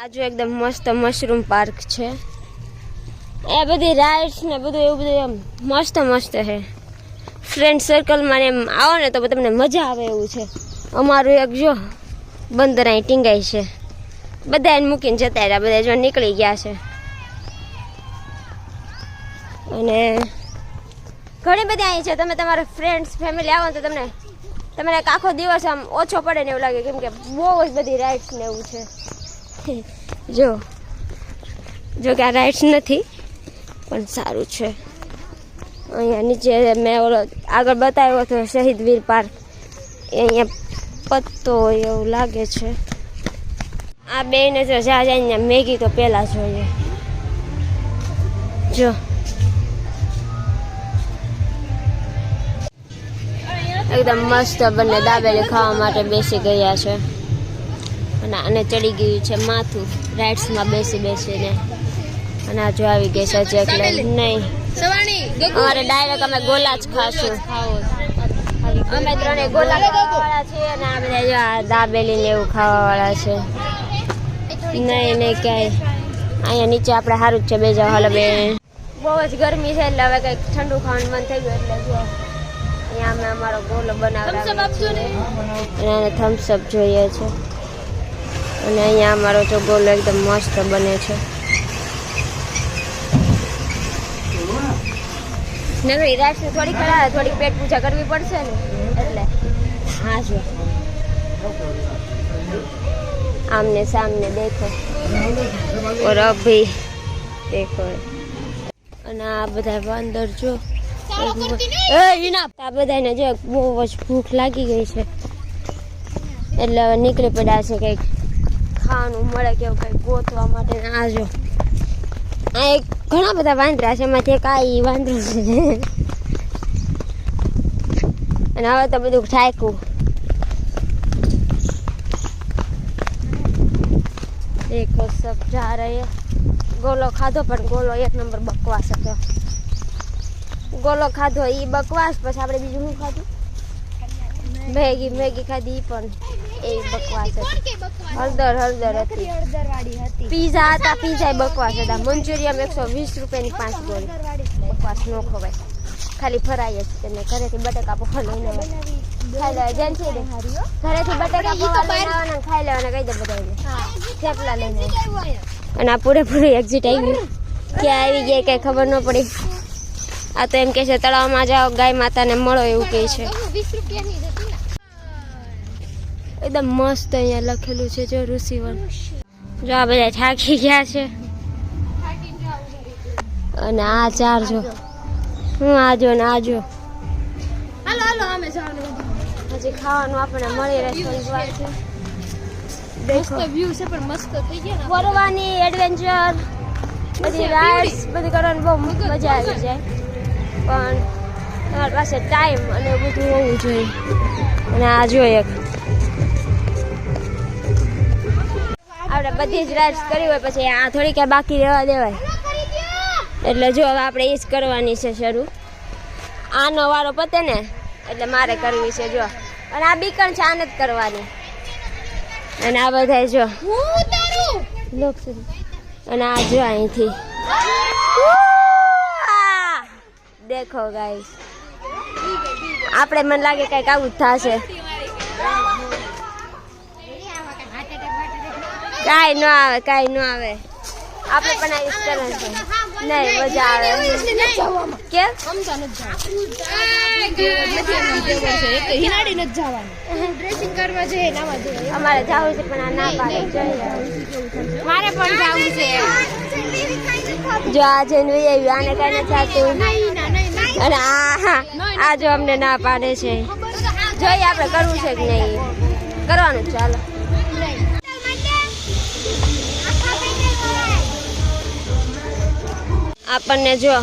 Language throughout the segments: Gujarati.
આ જો એકદમ મસ્ત મશરૂમ પાર્ક છે. એ બધી રાઇડ્સ ને બધું એવું બધું એમ મસ્ત મસ્ત છે. ફ્રેન્ડ સર્કલમાં એમ આવો ને તો તમને મજા આવે એવું છે. અમારું એક જો બંદર અહીં ટીંગાય છે. બધા એને મૂકીને જતા રહ્યા, બધા જો નીકળી ગયા છે. અને ઘણી બધી અહીં છે. તમે તમારા ફ્રેન્ડ્સ ફેમિલી આવો તો તમને એક આખો દિવસ આમ ઓછો પડે ને એવું લાગે, કેમ કે બહુ જ બધી રાઇડ્સ ને એવું છે. જો કે આ રાઇડ્સ નથી પણ સારું છે. અહીંયા નીચે મેં ઓલો આગળ બતાવ્યો હતો શહીદ વીર પાર્ક, અહીંયા પત્તો હોય એવું લાગે છે. આ બેને જો જ્યાં જાય મેગી તો પહેલાં જોઈએ. જો એકદમ મસ્ત બંને દાબેલી ખાવા માટે બેસી ગયા છે. અને આને ચડી ગયું છે માથું રાઇડ્સમાં બેસીને. અને આ જો આવી ગઈ છે એટલે નહીં, અમારે ડાયરેક્ટ અમે ગોલા જ ખાશું. અમે ત્રણે ગોલા ખાવાવાળા છીએ અને આ બધા જો આ દાબેલી ને એવું ખાવાવાળા છે. નહીં ક્યાંય અહીંયા નીચે આપણે સારું જ છે. બે જાવ હાલ. બે બહુ જ ગરમી છે એટલે હવે કંઈક ઠંડુ ખાવાનું મન થઈ ગયું એટલે જો અહીંયા અમે અમારો ગોલો બનાવડાવીએ છીએ અને થમ્સઅપ જોઈએ છે. અને અહીંયા અમારો જો ગોલો એકદમ મસ્ત બને છે. નગરી રાતની થોડીક કરાવે, થોડીક પેટ પૂજા કરવી પડશે ને એટલે. હા જો આમને સામને દેખો और अभी देखो. અને આ બધા વાંદર જો આ બધાને જો બહુ જ ભૂખ લાગી ગઈ છે એટલે હવે નીકળી પડ્યા છે કંઈક ખાવાનું મળે કે એવું કંઈક ગોતવા માટે. આ જો આ એક ઘણા બધા વાંદરા છે, એમાંથી એક આ વાંદરો છે. અને હવે તો બધું ઠાક્યું. देखो सब जा रहे हैं. गोलो खाधो પણ ગોલો એક નંબર બકવાસ હતો. ગોલો ખાધો એ બકવાસ, પછી આપણે બીજું શું ખાધું? મેગી ખાધી પણ એ બકવાસ હતી. હળદર હતી. પીઝા હતા, પીઝા બકવાસ હતા. મંચુરિયમ 120 રૂપિયાની 5 ગોળી. બકવાસ નો ખવાય, ખાલી ફરાય જ. તેને ઘરેથી બટેકા પૌવા લઈને ખાઈ લેવા. જેમ છે ઘરેથી બટેકા પૌવા બનાવવાના ખાઈ લેવાના કહી દે બધાને. થેપલા લઈને અને આ પૂરેપૂરી એક્ઝિટ આવી ગયું. ક્યાં આવી ગયા કઈ ખબર ન પડી. આ તો એમ કે છે તળાવમાં જાઓ ગાય માતાને મળો એવું કહે છે. એકદમ મસ્ત અહીંયા લખેલું છે જો ઋષિવન. જો આ બધા થાકી ગયા છે. અને આ ચાર જો હું આજો ને આજો. હજી ખાવાનું આપણને મળી રહેશે. મસ્ત વ્યૂ છે પણ મસ્ત થઈ ગયા. ફરવાની એડવેન્ચર બધી રાઇડ્સ બધી કરવાની બહુ મજા આવી જાય, પણ તમારી પાસે ટાઈમ અને બધું હોવું જોઈએ. અને આ જોઈએ આપણે બધી જ રાઇડ્સ કરી હોય પછી આ થોડી ક્યાં બાકી રહેવા દેવાય. એટલે જો હવે આપણે એ જ કરવાની છે શરૂ. આનો વારો પતે ને એટલે મારે કરવી છે જો. અને આ બીકણ છે આને જ કરવાની. અને આ બધા જો અને આ જો અહીંથી દેખો ગાઈસ. આપણે મને લાગે કઈક આવું જ થશે. કાંઈ ન આવે આપણે પણ આવીશ કરે છે. નહીં મજા આવે કેમ અમારે જવું છે પણ આ ના પાડે. મારે પણ જવું છે. જો આ જઈને આવી આને કઈ નથી થતું. અને આ જો અમને ના પાડે છે. જોઈએ આપણે કરવું છે કે નહીં. કરવાનું ચાલો. આપણને જો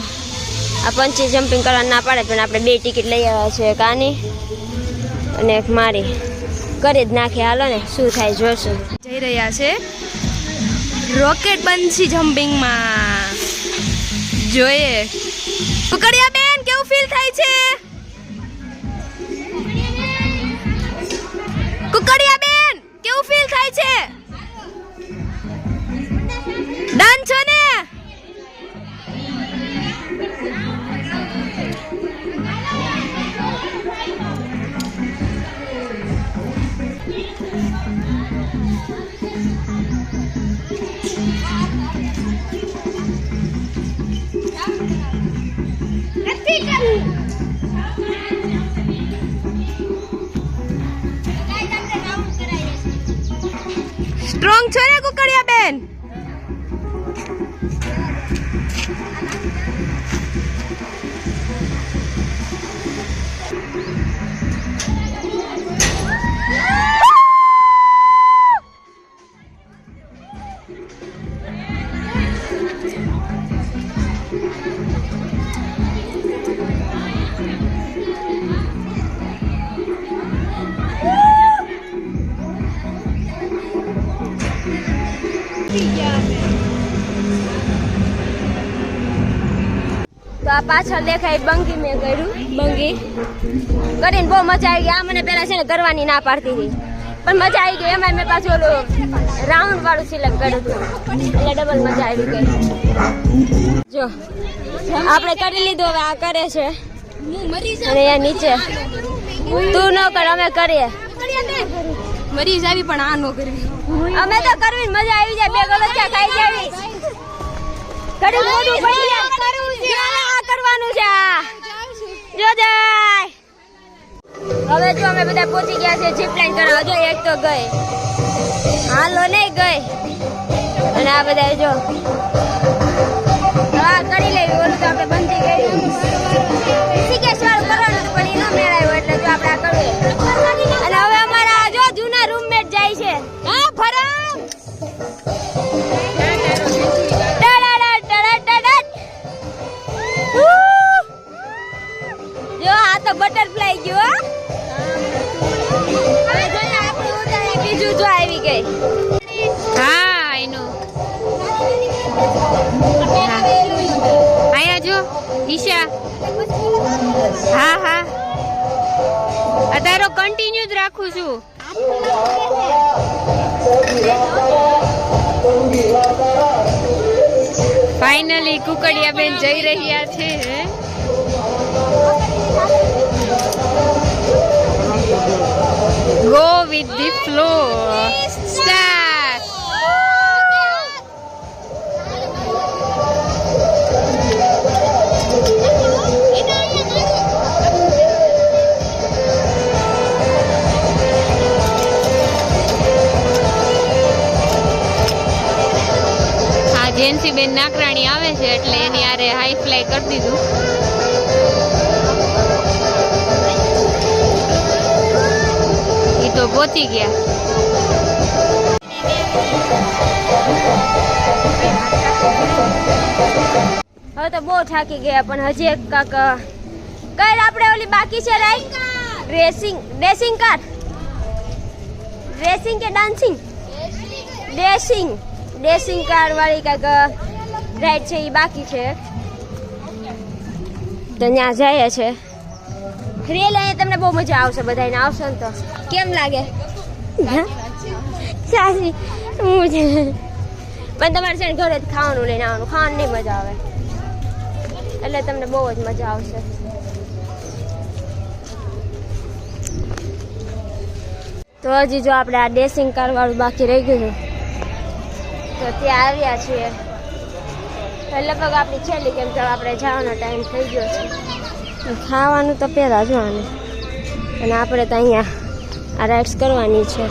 આ પંચી જમ્પિંગ કરવા ના પાડે પણ આપણે 2 ટિકિટ લઈ આવ્યા છે. એક આની અને એક મારી. કરી જ નાખે. હાલો ને શું થાય જોશું. જઈ રહ્યા છે રોકેટ પંચી જમ્પિંગમાં. જોઈએ કુકડિયા બેન કેવું ફીલ થાય છે? કુકડિયા બેન કેવું ફીલ થાય છે? સ્ટ્રોંગ છો ને કુકડિયા બેન? તો આ પાછળ દેખાય બંગી મેં કર્યું. બંગી કરીને બહુ મજા આવી ગઈ. આ મને પેલા છે ને કરવાની ના પાડતી હતી, પણ મજા આવી ગઈ. એમાં મેં પાછું ઓલું રાઉન્ડ વાળું સિલેક્ટ કર્યું હતું, એટલે ડબલ મજા આવી ગઈ. જો આપણે કરી લીધું, હવે આ કરે છે અને અહીંયા નીચે. તું ન કર, અમે કરીએ. મરી જાવી પણ આ નો કરવી. અમે તો કરવી મજા આવી જાય. બે ગલચા ખાઈ જાવી. ઘડી મોઢું પડી જાય. આ કરવાનું છે. જો જાય. હવે જો અમે બધા પહોંચી ગયા છે જીપ લાઈન કરવા. જો એક તો ગઈ, હાલો નહીં ગઈ. અને આ બધા જો હા કરી લેવી. ઓલું તો આપણે બંધ થઈ ગયું. ઋષિકેશ વાળું કરવાનું હતું પણ એ ન મેળાયું, એટલે જો આપણે આ કરીએ. અને હવે અમારા જો જૂના રૂમમેટ જાય છે. હા ફરમ જો આ તો બટરફ્લાય ગયો. હવે જોઈએ આપણે ઉડાય. બીજું જો આવી ગઈ. હા એનો આયા જો ઈશા. હા હા આ તારો કન્ટિન્યુ જ રાખું છું. ફાઇનલી કુકડિયા બેન જઈ રહ્યા છે. Go with the flow. Start. હા જેન્સી બેન નાકરાણી આવે છે એટલે એની આરે હાઈ ફ્લાય કરી દીધું. તો પહોંચી ગયા. હવે તો બહુ થાકી ગયા, પણ હજી એક કાક કઈ આપણે ઓલી બાકી છે રાઈટ. ડ્રેસિંગ કાર ડ્રેસિંગ કે ડાન્સિંગ ડેસિંગ કાર વાળી કાક રાઈડ છે એ બાકી છે. તો ત્યાં જાય છે. રેલ અહીંયા તમને બહુ મજા આવશે. બધાને આવશે ને તો કેમ લાગે? સાસી હું છે પણ તમારે છે ને ઘરે જ ખાવાનું લઈને આવવાનું. ખાવાનું નહીં મજા આવે, એટલે તમને બહુ જ મજા આવશે. તો હજી જો આપણે આ ડેસિંગ કાર વાળું બાકી રહી ગયું તો ત્યાં આવ્યા છીએ. લગભગ આપણી છેલ્લી, કેમ કે આપણે જવાનો ટાઈમ થઈ ગયો છે. ખાવાનું તો પહેલાં જોવાનું, અને આપણે તો અહીંયા આ રાઇડ્સ કરવાની છે.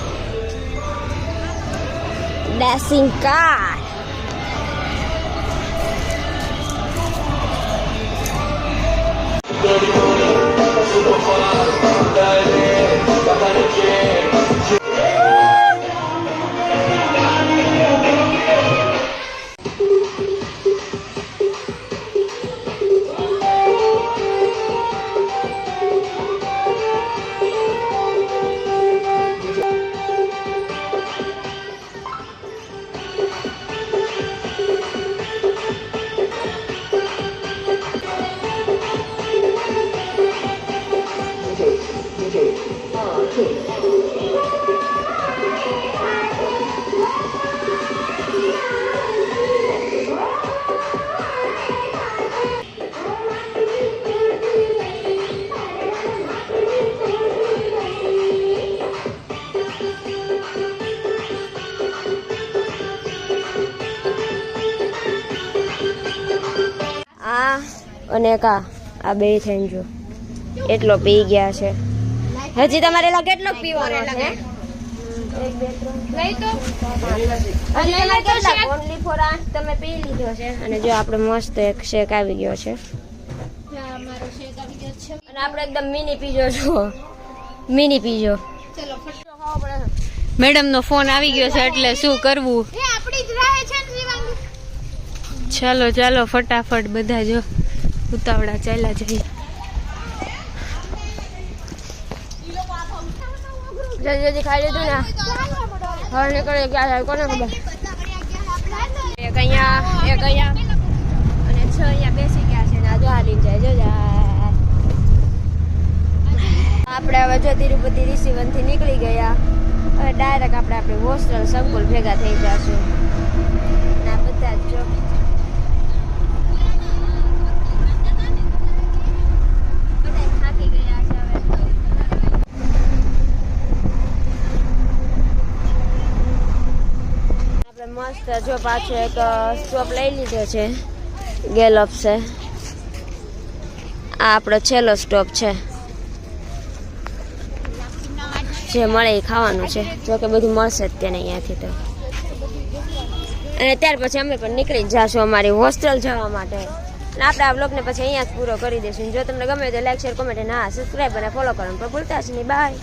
ડેસિંગ કાર અને એક આ બે થઈને જો એટલો પી ગયા છે. હજી તમારે એલા કેટલો પીવાનો છે? 1 2 3 ઓનલી ફોર 8 તમે પી લીધો છે. અને જો આપણે મસ્ત એક શેક આવી ગયો છે. અને આપણે એકદમ મિની પીજો છો, મિની પીજો. મેડમ નો ફોન આવી ગયો છે એટલે શું કરવું. ચાલો ચાલો ફટાફટ બધા જો ઉતાવળા ચાલ્યા જઈએ. જલ્દી જલ્દી ખાઈ લીધું ને હવે નીકળે ક્યાં જાય કોને ખબર. એક અહીંયા અને 6 અહીંયા બેસી ગયા છે ને આ જો હાલી જાય જો જાય. આપણે હવે જો તિરુપતિ ઋષિવનથી નીકળી ગયા. હવે ડાયરેક્ટ આપણે આપણી હોસ્ટેલ સંકુલ ભેગા થઈ જશું. અને આ બધા જ જો બધા થાકી ગયા છે હવે. આપણે મસ્ત જો પાછો એક સ્ટોપ લઈ લીધો છે ગેલોપ્સે. આ આપણો છેલ્લો સ્ટોપ છે. જે મળે એ ખાવાનું છે. જો કે બધું મળશે જ ત્યાં અહીંયાથી તો. અને ત્યાર પછી અમે પણ નીકળી જ જાશું અમારી હોસ્ટેલ જવા માટે. અને આપણે આ બ્લોગને પછી અહીંયા જ પૂરો કરી દઈશું. જો તમને ગમે તો લાઈક શેર કોમેન્ટ અને હા સબસ્ક્રાઈબ અને ફોલો કરવાનું પણ ભૂલતા જ નહીં. બાય.